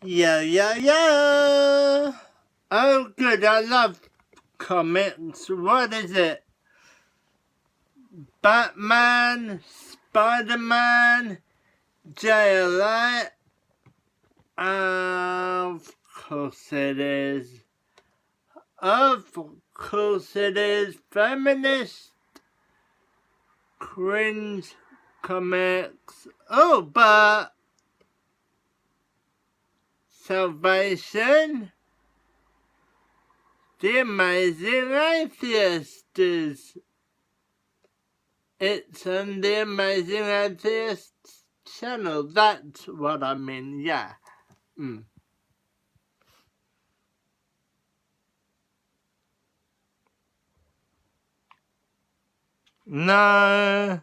Yeah, yeah, yeah. Oh, good. I love comics. What is it? Batman, Spider-Man, JLI. Of course it is. Of course it is. Feminist cringe comics. Oh, but Salvation, the Amazing Atheist is. It's on the Amazing Atheist channel. That's what I mean, yeah. No.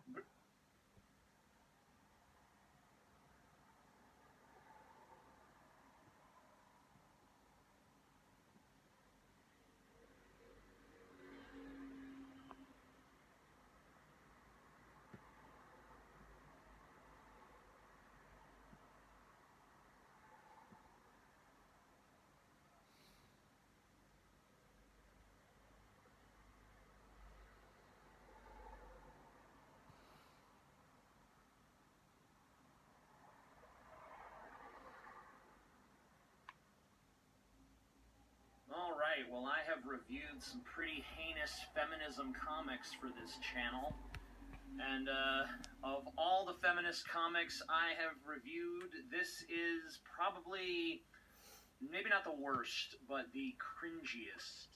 Alright, well I have reviewed some pretty heinous feminism comics for this channel. And of all the feminist comics I have reviewed, this is probably, maybe not the worst, but the cringiest.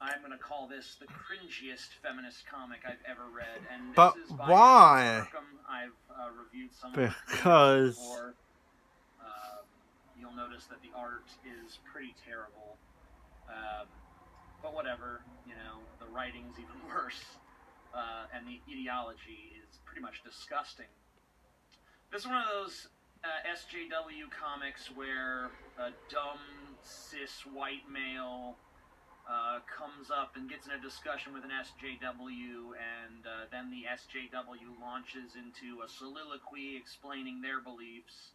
I'm going to call this the cringiest feminist comic I've ever read. And this But is by why? I've reviewed some Because before. You'll notice that the art is pretty terrible. But whatever, you know, the writing's even worse. And the ideology is pretty much disgusting. This is one of those SJW comics where a dumb, cis, white male comes up and gets in a discussion with an SJW, and then the SJW launches into a soliloquy explaining their beliefs.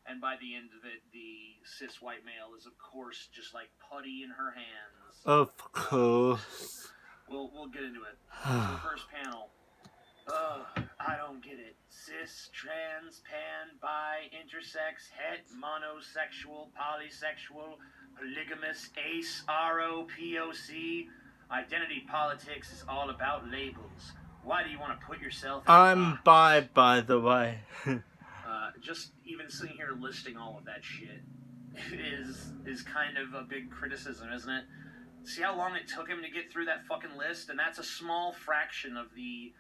And by the end of it, the cis white male is, of course, just like putty in her hands. of course. We'll get into it. So the first panel. I don't get it. Cis, trans, pan, bi, intersex, het, monosexual, polysexual, polygamous, ace, RO, POC. Identity politics is all about labels. Why do you want to put yourself in I'm bi, by the way. Just even sitting here listing all of that shit is kind of a big criticism, isn't it? See how long it took him to get through that fucking list? And that's a small fraction of the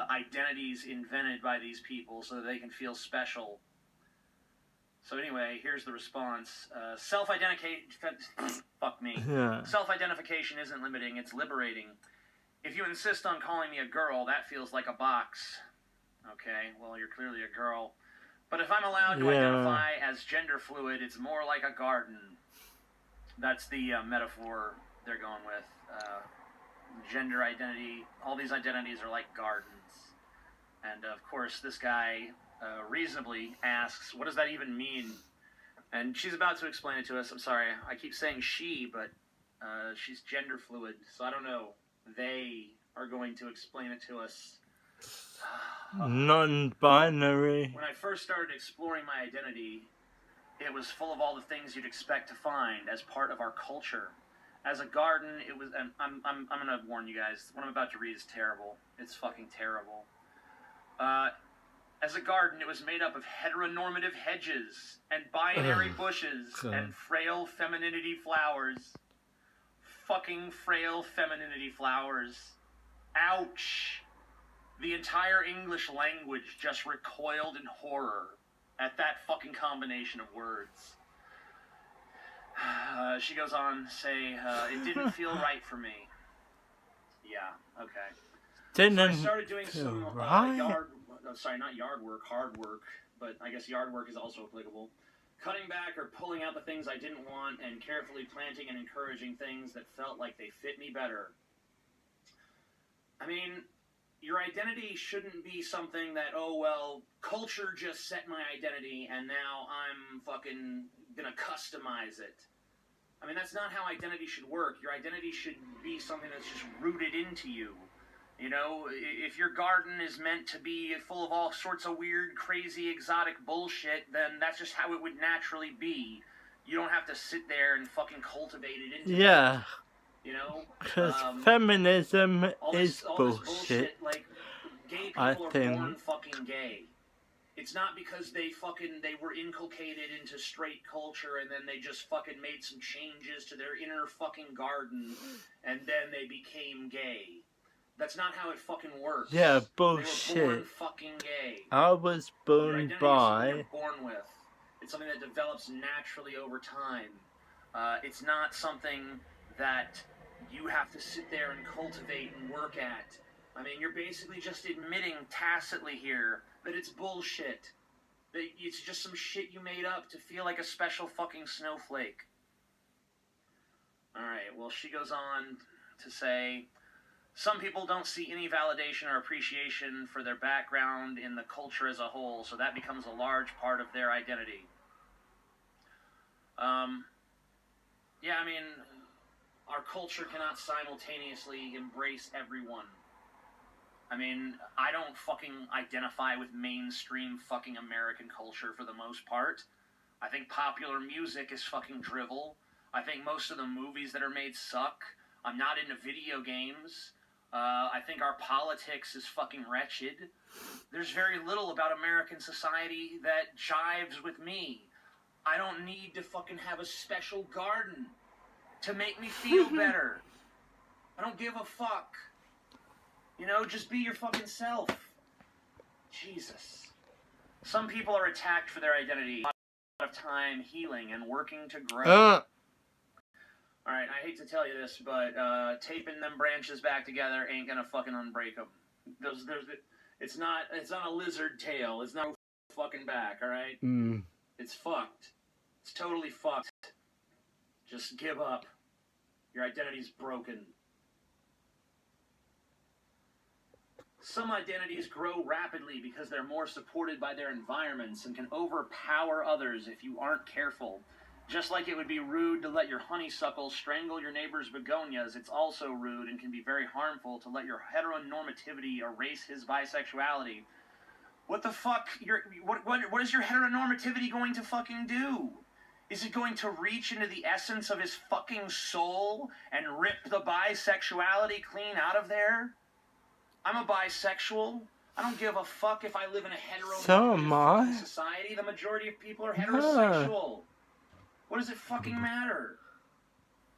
identities invented by these people so that they can feel special. So anyway, here's the response. Self-identification... Fuck me. Yeah. Self-identification isn't limiting, it's liberating. If you insist on calling me a girl, that feels like a box. Okay, well, you're clearly a girl. But if I'm allowed to identify as gender fluid, it's more like a garden. That's the metaphor they're going with. Gender identity, all these identities are like gardens. And of course, this guy reasonably asks, what does that even mean? And she's about to explain it to us. I'm sorry, I keep saying she, but she's gender fluid, so I don't know. They are going to explain it to us. Non-binary. When I first started exploring my identity, it was full of all the things you'd expect to find as part of our culture. As a garden, it was, and I'm gonna warn you guys, what I'm about to read is terrible. It's fucking terrible. As a garden, it was made up of heteronormative hedges and binary bushes and frail femininity flowers. Fucking frail femininity flowers. Ouch. The entire English language just recoiled in horror at that fucking combination of words. She goes on to say, it didn't feel right for me. Yeah, okay. Didn't So I started doing some right? yard work, hard work, but I guess yard work is also applicable. Cutting back or pulling out the things I didn't want and carefully planting and encouraging things that felt like they fit me better. I mean, your identity shouldn't be something that, oh, well, culture just set my identity and now I'm fucking gonna customize it. I mean, that's not how identity should work. Your identity should be something that's just rooted into you. You know, if your garden is meant to be full of all sorts of weird, crazy, exotic bullshit, then that's just how it would naturally be. You don't have to sit there and fucking cultivate it into Yeah. it, you know? Because feminism all is this bullshit, like, gay I people are think. born fucking gay. It's not because they were inculcated into straight culture and then they just fucking made some changes to their inner fucking garden and then they became gay. That's not how it fucking works. Yeah, bullshit. They were born bullshit. fucking gay. I was Your born identity is something by. you're born with. It's something that develops naturally over time. It's not something that you have to sit there and cultivate and work at. I mean, you're basically just admitting tacitly here that it's bullshit. That it's just some shit you made up to feel like a special fucking snowflake. Alright, well, she goes on to say, some people don't see any validation or appreciation for their background in the culture as a whole, so that becomes a large part of their identity. Yeah, I mean, our culture cannot simultaneously embrace everyone. I mean, I don't fucking identify with mainstream fucking American culture for the most part. I think popular music is fucking drivel. I think most of the movies that are made suck. I'm not into video games. I think our politics is fucking wretched. There's very little about American society that jives with me. I don't need to fucking have a special garden to make me feel better. I don't give a fuck. You know, just be your fucking self. Jesus. Some people are attacked for their identity. A lot of time healing and working to grow. Alright, I hate to tell you this, but taping them branches back together ain't gonna fucking unbreak them. It's not a lizard tail. It's not fucking back, alright? It's fucked. It's totally fucked. Just give up. Your identity's broken. Some identities grow rapidly because they're more supported by their environments and can overpower others if you aren't careful. Just like it would be rude to let your honeysuckle strangle your neighbor's begonias, it's also rude and can be very harmful to let your heteronormativity erase his bisexuality. What the fuck? What is your heteronormativity going to fucking do? Is it going to reach into the essence of his fucking soul and rip the bisexuality clean out of there? I'm a bisexual. I don't give a fuck if I live in a heteronormative society. The majority of people are heterosexual. What does it fucking matter?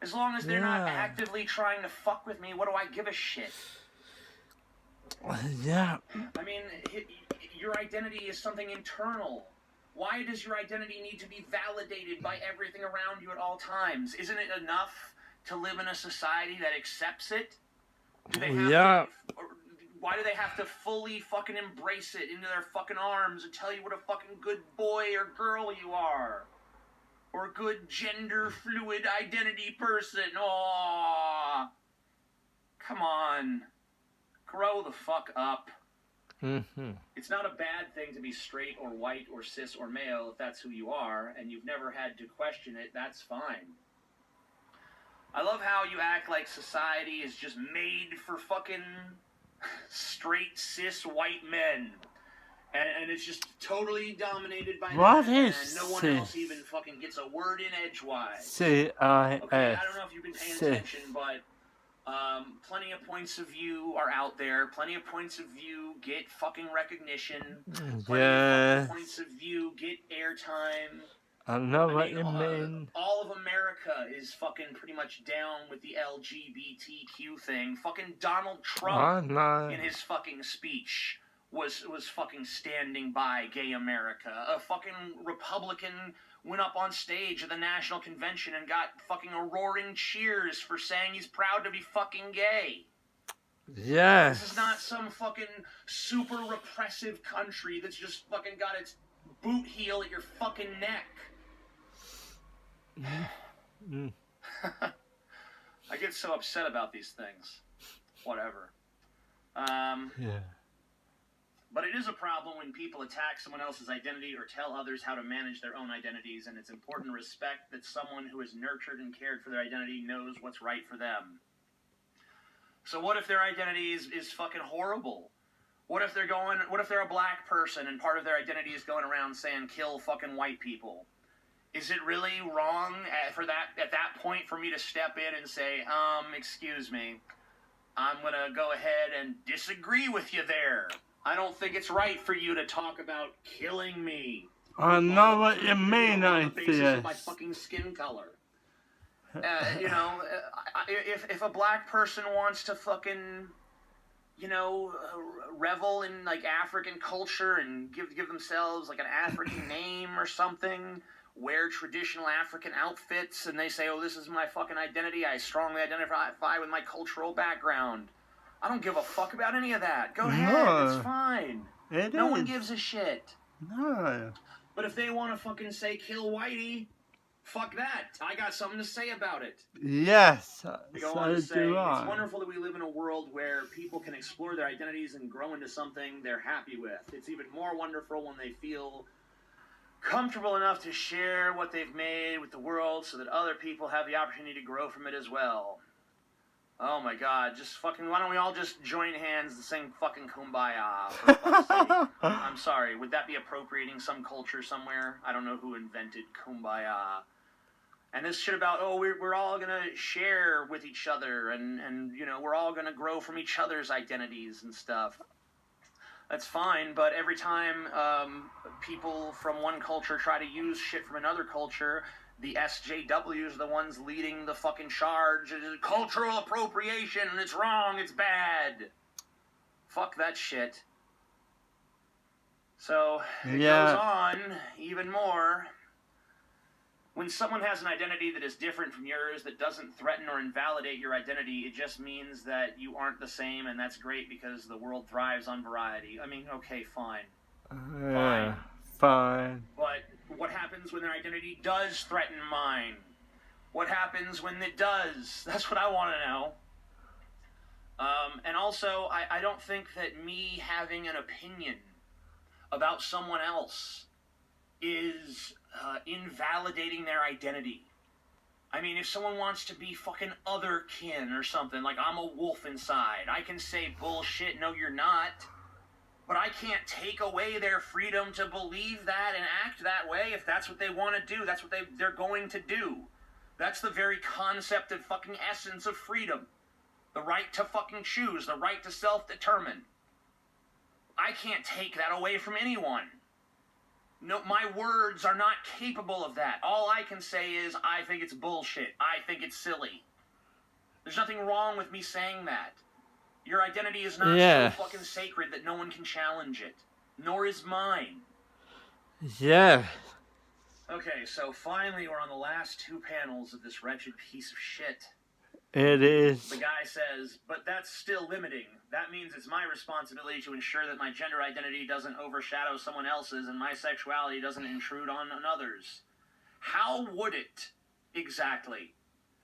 As long as they're not actively trying to fuck with me, what do I give a shit? Yeah. I mean, your identity is something internal. Why does your identity need to be validated by everything around you at all times? Isn't it enough to live in a society that accepts it? Do they have to, why do they have to fully fucking embrace it into their fucking arms and tell you what a fucking good boy or girl you are? Or a good gender fluid identity person? Aww. Come on. Grow the fuck up. It's not a bad thing to be straight or white or cis or male if that's who you are, and you've never had to question it, that's fine. I love how you act like society is just made for fucking straight cis white men. And it's just totally dominated by that, and no one else even fucking gets a word in edgewise. C-I-S. Okay, I don't know if you've been paying attention, but plenty of points of view are out there. Plenty of points of view get fucking recognition. Plenty of points of view get airtime. I know what you mean. All of America is fucking pretty much down with the LGBTQ thing. Fucking Donald Trump in his fucking speech was fucking standing by gay America. A fucking Republican went up on stage at the National Convention and got fucking a roaring cheers for saying he's proud to be fucking gay. Yeah. This is not some fucking super repressive country that's just fucking got its boot heel at your fucking neck. I get so upset about these things. Whatever. Yeah. But it is a problem when people attack someone else's identity or tell others how to manage their own identities, and it's important to respect that someone who has nurtured and cared for their identity knows what's right for them. So what if their identity is fucking horrible? What if they're a black person and part of their identity is going around saying kill fucking white people? Is it really wrong at that point for me to step in and say, excuse me, I'm gonna go ahead and disagree with you there. I don't think it's right for you to talk about killing me. I know what you mean, on the basis Atheist. of my fucking skin color. You know, if a black person wants to fucking, you know, revel in like African culture and give themselves like an African name or something, wear traditional African outfits, and they say, oh, this is my fucking identity, I strongly identify with my cultural background. I don't give a fuck about any of that. Go ahead, it's fine. No one gives a shit. No. But if they want to fucking say kill Whitey, fuck that. I got something to say about it. Yes, They go on to say, it's wonderful that we live in a world where people can explore their identities and grow into something they're happy with. It's even more wonderful when they feel comfortable enough to share what they've made with the world so that other people have the opportunity to grow from it as well. Oh my god, just fucking, why don't we all just join hands and sing fucking Kumbaya, for fuck's sake. I'm sorry, would that be appropriating some culture somewhere? I don't know who invented Kumbaya. And this shit about, oh, we're all gonna share with each other and you know, we're all gonna grow from each other's identities and stuff. That's fine, but every time people from one culture try to use shit from another culture, the SJWs are the ones leading the fucking charge. It is cultural appropriation, and it's wrong, it's bad. Fuck that shit. So, it goes on even more. When someone has an identity that is different from yours, that doesn't threaten or invalidate your identity, it just means that you aren't the same, and that's great because the world thrives on variety. I mean, okay, fine. Fine. But what happens when their identity does threaten mine? What happens when it does? That's what I want to know. And also, I don't think that me having an opinion about someone else is invalidating their identity. I mean, if someone wants to be fucking otherkin or something, like I'm a wolf inside, I can say bullshit, no you're not. But I can't take away their freedom to believe that and act that way. If that's what they want to do, that's what they're going to do. That's the very concept and fucking essence of freedom. The right to fucking choose, the right to self-determine. I can't take that away from anyone. No, my words are not capable of that. All I can say is, I think it's bullshit. I think it's silly. There's nothing wrong with me saying that. Your identity is not so fucking sacred that no one can challenge it. Nor is mine. Yeah. Okay, so finally we're on the last two panels of this wretched piece of shit. It is. The guy says, but that's still limiting. That means it's my responsibility to ensure that my gender identity doesn't overshadow someone else's and my sexuality doesn't intrude on another's. How would it, exactly?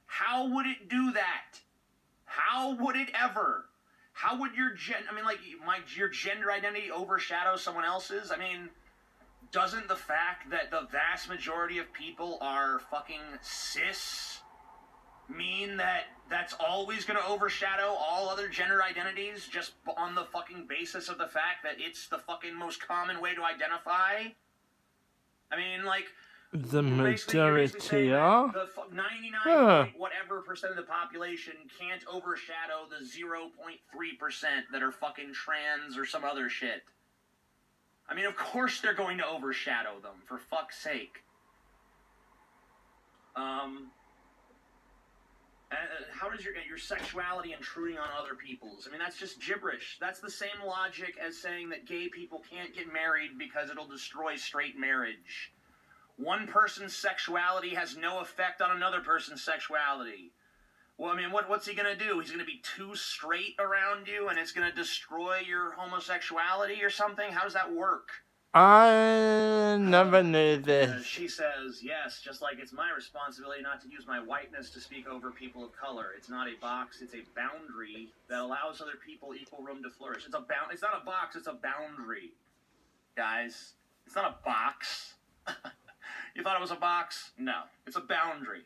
How would it do that? How would it ever? How would your your gender identity overshadow someone else's? I mean, doesn't the fact that the vast majority of people are fucking cis mean that that's always going to overshadow all other gender identities just on the fucking basis of the fact that it's the fucking most common way to identify? I mean, like, the majority are? The 99 whatever percent of the population can't overshadow the 0.3% that are fucking trans or some other shit. I mean, of course they're going to overshadow them, for fuck's sake. How does your sexuality intruding on other people's? I mean, that's just gibberish. That's the same logic as saying that gay people can't get married because it'll destroy straight marriage. One person's sexuality has no effect on another person's sexuality. Well, I mean, what's he going to do? He's going to be too straight around you and it's going to destroy your homosexuality or something? How does that work? I never knew this. She says, yes, just like it's my responsibility not to use my whiteness to speak over people of color. It's not a box, it's a boundary that allows other people equal room to flourish. It's not a box, it's a boundary. Guys, it's not a box. You thought it was a box? No, it's a boundary.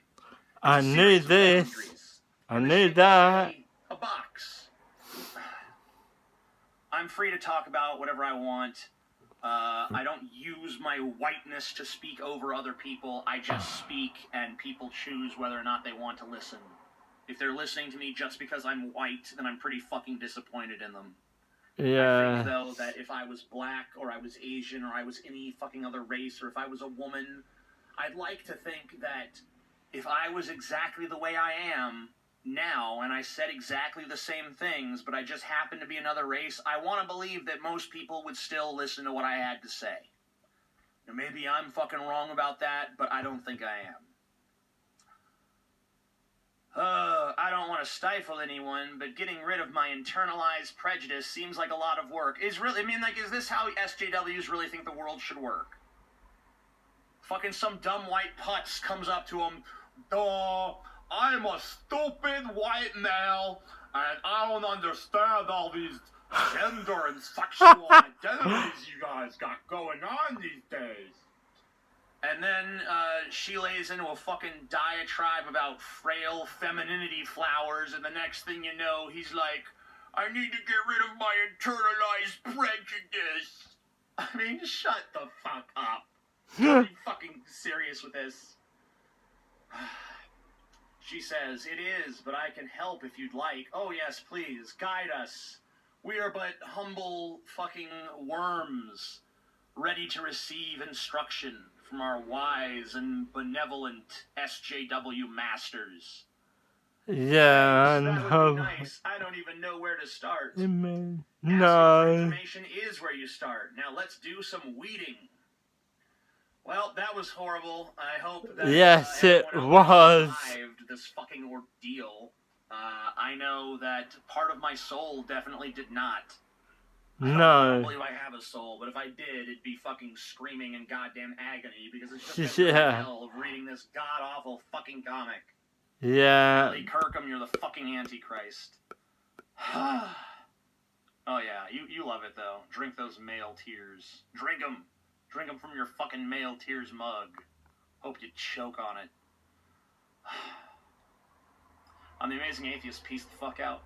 I knew this. I knew that. A box. I'm free to talk about whatever I want. I don't use my whiteness to speak over other people. I just speak, and people choose whether or not they want to listen. If they're listening to me just because I'm white, then I'm pretty fucking disappointed in them. Yeah. I think, though, that if I was black, or I was Asian, or I was any fucking other race, or if I was a woman, I'd like to think that if I was exactly the way I am now, and I said exactly the same things, but I just happened to be another race, I want to believe that most people would still listen to what I had to say. Now, maybe I'm fucking wrong about that, but I don't think I am. I don't want to stifle anyone, but getting rid of my internalized prejudice seems like a lot of work. Is this how SJWs really think the world should work? Fucking some dumb white putz comes up to him, I'm a stupid white male, and I don't understand all these gender and sexual identities you guys got going on these days. And then she lays into a fucking diatribe about frail femininity flowers, and the next thing you know, he's like, I need to get rid of my internalized prejudice. I mean, shut the fuck up. Are you fucking serious with this? She says, it is, but I can help if you'd like. Oh yes, please, guide us. We are but humble fucking worms, ready to receive instruction from our wise and benevolent SJW masters. Yeah, that would be nice. I don't even know where to start. No. Asking for information is where you start. Now let's do some weeding. Well, that was horrible. I hope that yes, it was. Survived this fucking ordeal. I know that part of my soul definitely did not. I don't believe I have a soul, but if I did, it'd be fucking screaming in goddamn agony because it's just the hell of reading this god-awful fucking comic. Yeah. Lee Kirkham, you're the fucking Antichrist. Oh yeah, you love it though. Drink those male tears. Drink them. Drink them from your fucking male tears mug. Hope you choke on it. I'm the Amazing Atheist. Peace the fuck out.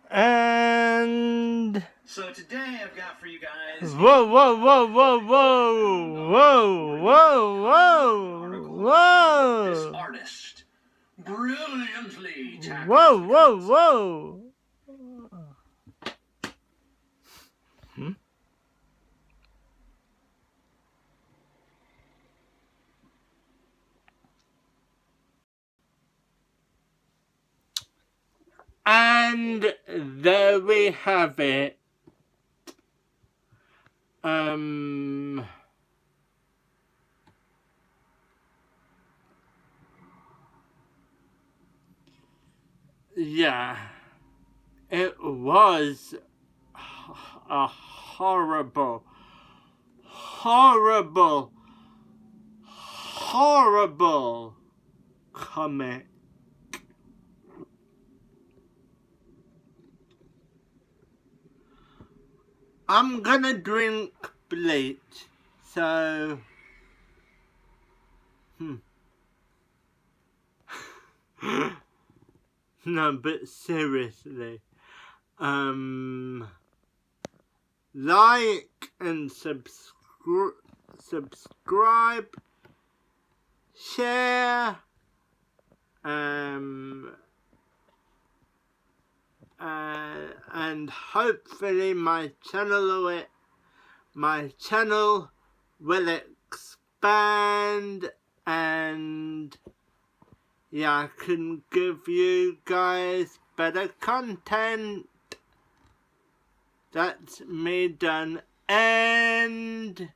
And so today I've got for you guys. Whoa! This artist brilliantly tackled. Whoa! And there we have it. Yeah, it was a horrible comic. I'm gonna drink bleach, so no, but seriously, like and subscribe, share, and hopefully my channel will expand, and yeah, I can give you guys better content. That's me done, and